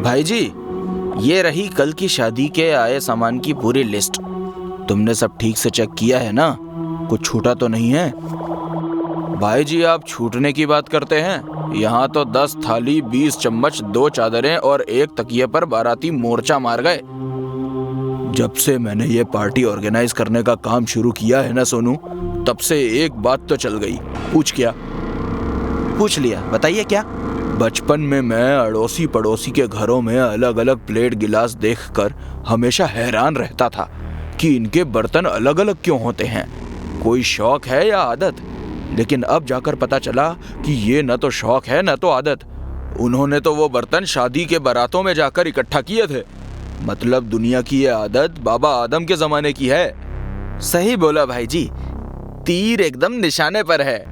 भाई जी, ये रही कल की शादी के आए सामान की पूरी लिस्ट। तुमने सब ठीक से चेक किया है ना? कुछ छूटा तो नहीं है? भाई जी, आप छूटने की बात करते हैं। यहाँ तो 10 थाली, 20 चम्मच, 2 चादरें और 1 तकिए पर बाराती मोर्चा मार गए। जब से मैंने ये पार्टी ऑर्गेनाइज करने का काम शुरू किया है ना सोनू, तब से एक बात तो चल गई। पूछ क्या? पूछ लिया, बताइए क्या? बचपन में मैं अड़ोसी पड़ोसी के घरों में अलग अलग प्लेट गिलास देखकर हमेशा हैरान रहता था कि इनके बर्तन अलग अलग क्यों होते हैं। कोई शौक है या आदत? लेकिन अब जाकर पता चला कि ये न तो शौक है न तो आदत। उन्होंने तो वो बर्तन शादी के बारातों में जाकर इकट्ठा किए थे। मतलब दुनिया की ये आदत बाबा आदम के जमाने की है। सही बोला भाई जी, तीर एकदम निशाने पर है।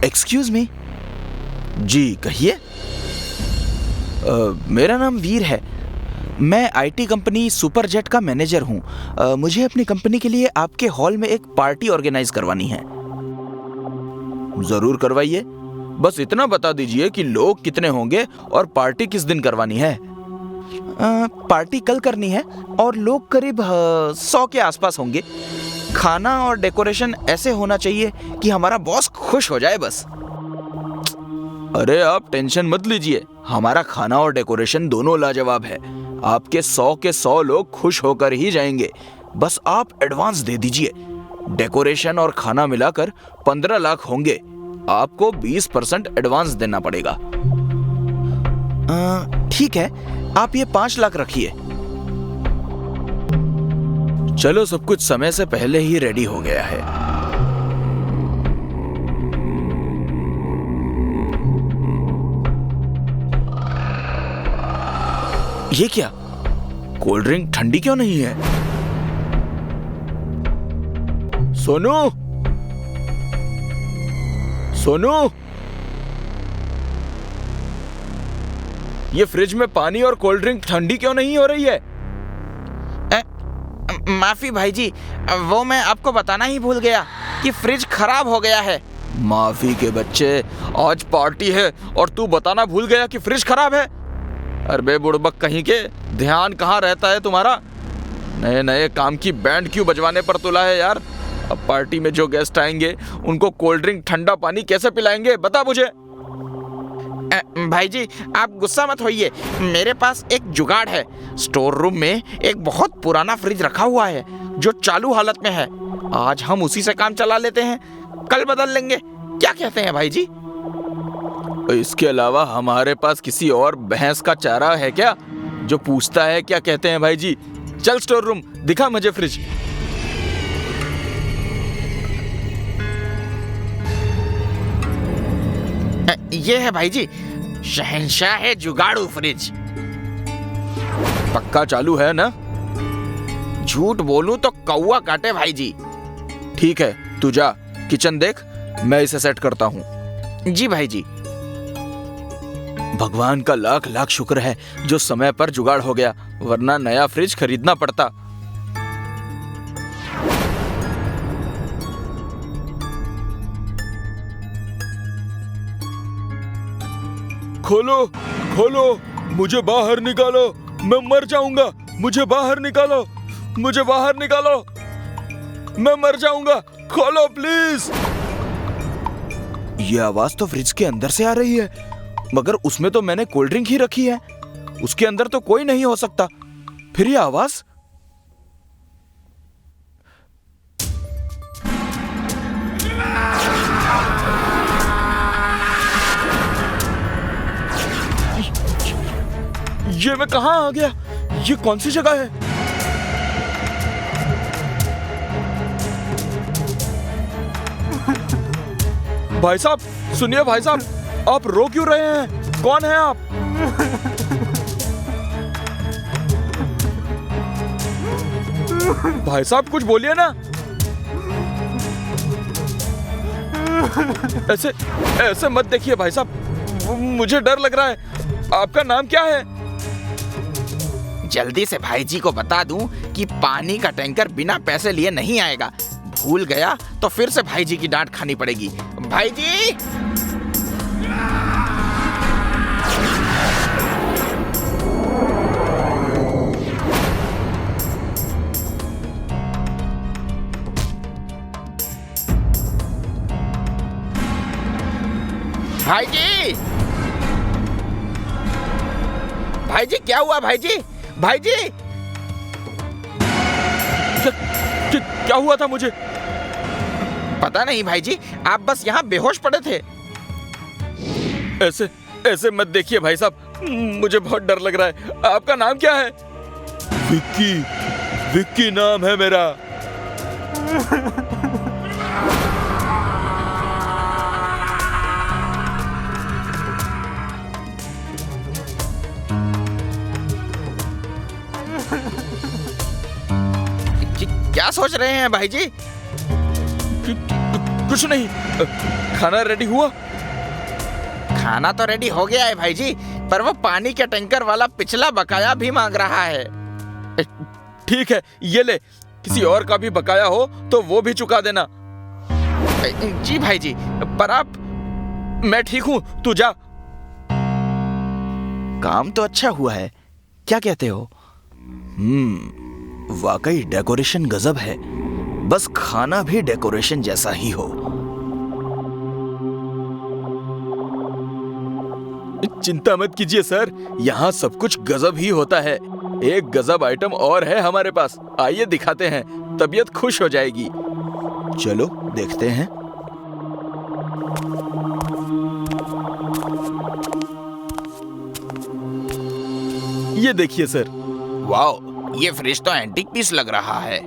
Excuse me. जी कहिए। मेरा नाम वीर है। मैं आईटी कंपनी सुपरजेट का मैनेजर हूँ। मुझे अपनी कंपनी के लिए आपके हॉल में एक पार्टी ऑर्गेनाइज करवानी है। जरूर करवाइए, बस इतना बता दीजिए कि लोग कितने होंगे और पार्टी किस दिन करवानी है। पार्टी कल करनी है और लोग करीब 100 के आसपास होंगे। खाना और डेकोरेशन ऐसे होना चाहिए कि हमारा बॉस खुश हो जाए बस। अरे आप टेंशन मत लीजिए, हमारा खाना और डेकोरेशन दोनों लाजवाब है। आपके 100 के 100 लोग खुश होकर ही जाएंगे। बस आप एडवांस दे दीजिए। डेकोरेशन और खाना मिलाकर 15 लाख होंगे। आपको 20% एडवांस देना पड़ेगा। ठीक है, आप ये 5 लाख रखिए। चलो, सब कुछ समय से पहले ही रेडी हो गया है। ये क्या? कोल्ड ड्रिंक ठंडी क्यों नहीं है? सोनू, सोनू, ये फ्रिज में पानी और कोल्ड ड्रिंक ठंडी क्यों नहीं हो रही है? माफी भाई जी, वो मैं आपको बताना ही भूल गया कि फ्रिज खराब हो गया है। माफी के बच्चे, आज पार्टी है और तू बताना भूल गया कि फ्रिज खराब है? अरे बुड़बक कहीं के, ध्यान कहाँ रहता है तुम्हारा? नए नए काम की बैंड क्यों बजवाने पर तुला है यार? अब पार्टी में जो गेस्ट आएंगे उनको कोल्ड ड्रिंक ठंडा पानी कैसे पिलाएंगे, बता मुझे। भाई जी, आप गुस्सा मत होइए, मेरे पास एक जुगाड़ है। स्टोर रूम में एक बहुत पुराना फ्रिज रखा हुआ है जो चालू हालत में है। आज हम उसी से काम चला लेते हैं, कल बदल लेंगे। क्या कहते हैं भाई जी? इसके अलावा हमारे पास किसी और भैंस का चारा है क्या जो पूछता है क्या कहते हैं भाई जी? चल स्टोर रूम, दिखा मुझे फ्रिज। ये है भाई जी, शहंशाह है जुगाड़ू फ्रिज। पक्का चालू है ना? झूठ बोलूं तो कौवा काटे भाई जी। ठीक है, तू जा किचन देख, मैं इसे सेट करता हूँ। जी भाई जी। भगवान का लाख लाख शुक्र है जो समय पर जुगाड़ हो गया, वरना नया फ्रिज खरीदना पड़ता। खोलो खोलो, मुझे बाहर निकालो, मैं मर जाऊंगा। मुझे बाहर निकालो, मुझे बाहर निकालो, मैं मर जाऊंगा। खोलो प्लीज। ये आवाज तो फ्रिज के अंदर से आ रही है, मगर उसमें तो मैंने कोल्ड ड्रिंक ही रखी है। उसके अंदर तो कोई नहीं हो सकता। फिर ये आवाज? ये मैं कहां आ गया? ये कौन सी जगह है? भाई साहब सुनिए, भाई साहब आप रो क्यों रहे हैं? कौन है आप? भाई साहब कुछ बोलिए ना। ऐसे ऐसे मत देखिए भाई साहब, मुझे डर लग रहा है। आपका नाम क्या है? जल्दी से भाई जी को बता दूं कि पानी का टैंकर बिना पैसे लिए नहीं आएगा। भूल गया तो फिर से भाई जी की डांट खानी पड़ेगी। भाई जी, भाई जी, भाई जी, क्या हुआ भाई जी? भाई जी, क्या हुआ था मुझे? पता नहीं भाई जी, आप बस यहाँ बेहोश पड़े थे। ऐसे ऐसे मत देखिए भाई साहब, मुझे बहुत डर लग रहा है। आपका नाम क्या है? विक्की, विक्की नाम है मेरा। क्या सोच रहे हैं भाई जी? कुछ नहीं। खाना रेडी हुआ? खाना तो रेडी हो गया है भाई जी, पर वो पानी के टैंकर वाला पिछला बकाया भी मांग रहा है। ठीक है, ये ले, किसी और का भी बकाया हो तो वो भी चुका देना। जी भाई जी, पर आप। मैं ठीक हूं, तू जा। काम तो अच्छा हुआ है, क्या कहते हो? वाकई डेकोरेशन गजब है, बस खाना भी डेकोरेशन जैसा ही हो। चिंता मत कीजिए सर, यहाँ सब कुछ गजब ही होता है। एक गजब आइटम और है हमारे पास, आइए दिखाते हैं, तबीयत खुश हो जाएगी। चलो देखते हैं। ये देखिए सर। वाओ, ये फ्रिज तो एंटीक पीस लग रहा है।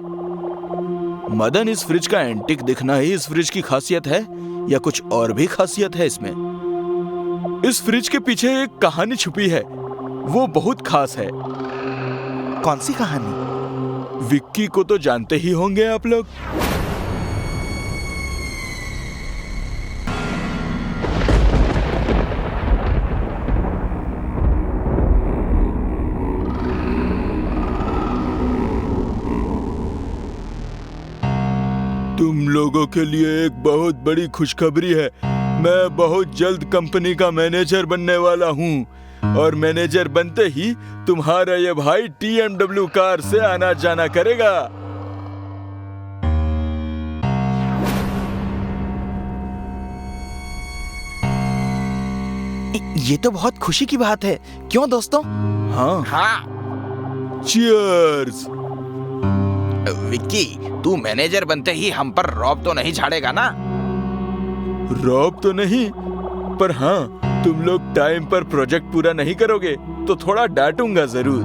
मदन, इस फ्रिज का एंटीक दिखना ही इस फ्रिज की खासियत है या कुछ और भी खासियत है इसमें? इस फ्रिज के पीछे एक कहानी छुपी है, वो बहुत खास है। कौन सी कहानी? विक्की को तो जानते ही होंगे आप लोग। तुम लोगों के लिए एक बहुत बड़ी खुशखबरी है। मैं बहुत जल्द कंपनी का मैनेजर बनने वाला हूँ और मैनेजर बनते ही तुम्हारा ये भाई TMW कार से आना जाना करेगा। ये तो बहुत खुशी की बात है, क्यों दोस्तों? हाँ हाँ। चीयर्स। विक्की, तू मैनेजर बनते ही हम पर रौब तो नहीं झाड़ेगा ना? रौब तो नहीं, पर हाँ, तुम लोग टाइम पर प्रोजेक्ट पूरा नहीं करोगे तो थोड़ा डांटूंगा जरूर।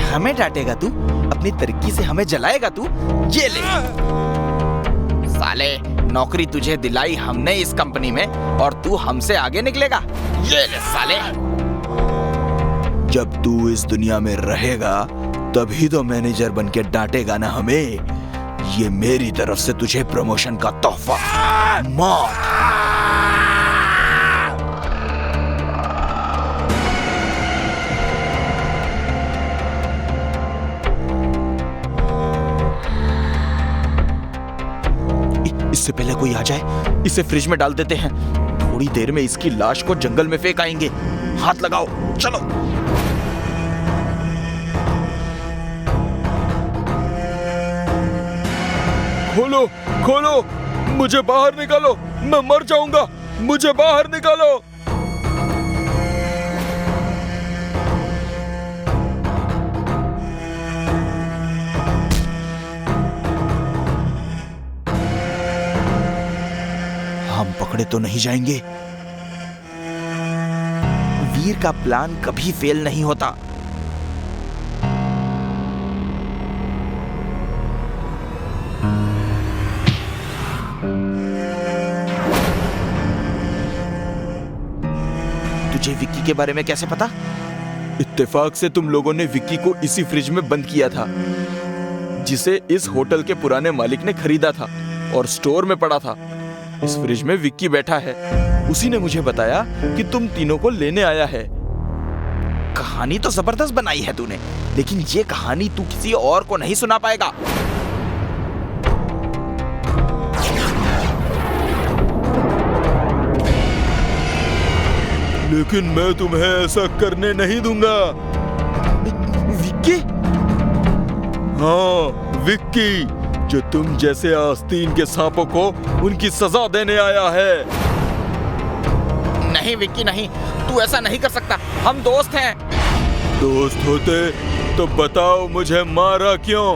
हमें डांटेगा तू? अपनी तरक्की से हमें जलाएगा तू? ये ले साले, नौकरी तुझे दिलाई हमने इस कंपनी में और तू हमसे आगे निकलेगा? ये ले साले। जब तू इस दुनिया में रहेगा तभी तो मैनेजर बनके डांटेगा ना हमें। ये मेरी तरफ से तुझे प्रमोशन का तोहफा। मौत। इससे पहले कोई आ जाए, इसे फ्रिज में डाल देते हैं। थोड़ी देर में इसकी लाश को जंगल में फेंक आएंगे। हाथ लगाओ, चलो। खोलो, खोलो, मुझे बाहर निकालो, मैं मर जाऊंगा, मुझे बाहर निकालो। हम पकड़े तो नहीं जाएंगे। वीर का प्लान कभी फेल नहीं होता। तुझे विक्की के बारे में कैसे पता? इत्तेफाक से तुम लोगों ने विक्की को इसी फ्रिज में बंद किया था, जिसे इस होटल के पुराने मालिक ने खरीदा था और स्टोर में पड़ा था। इस फ्रिज में विक्की बैठा है। उसी ने मुझे बताया कि तुम तीनों को लेने आया है। कहानी तो जबरदस्त बनाई है तूने, लेकिन ये कहानी तू किसी और को नहीं सुना पाएगा। लेकिन मैं तुम्हें ऐसा करने नहीं दूंगा। विक्की? हाँ, विक्की, जो तुम जैसे आस्तीन के सांपों को उनकी सजा देने आया है। नहीं विक्की नहीं, तू ऐसा नहीं कर सकता, हम दोस्त हैं। दोस्त होते तो बताओ मुझे मारा क्यों?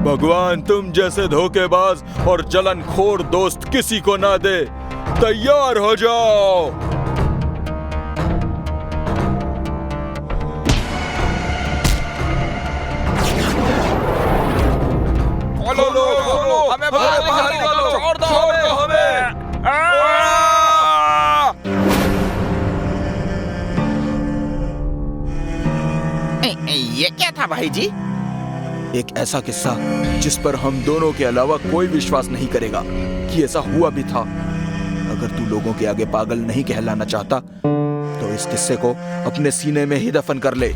भगवान तुम जैसे धोखेबाज और जलनखोर दोस्त किसी को ना दे। तैयार हो जाओ। खोलो, हमें बाहर निकालो, छोड़ दो हमें। ये क्या था भाई जी? एक ऐसा किस्सा जिस पर हम दोनों के अलावा कोई विश्वास नहीं करेगा कि ऐसा हुआ भी था। अगर तू लोगों के आगे पागल नहीं कहलाना चाहता तो इस किस्से को अपने सीने में ही दफन कर ले।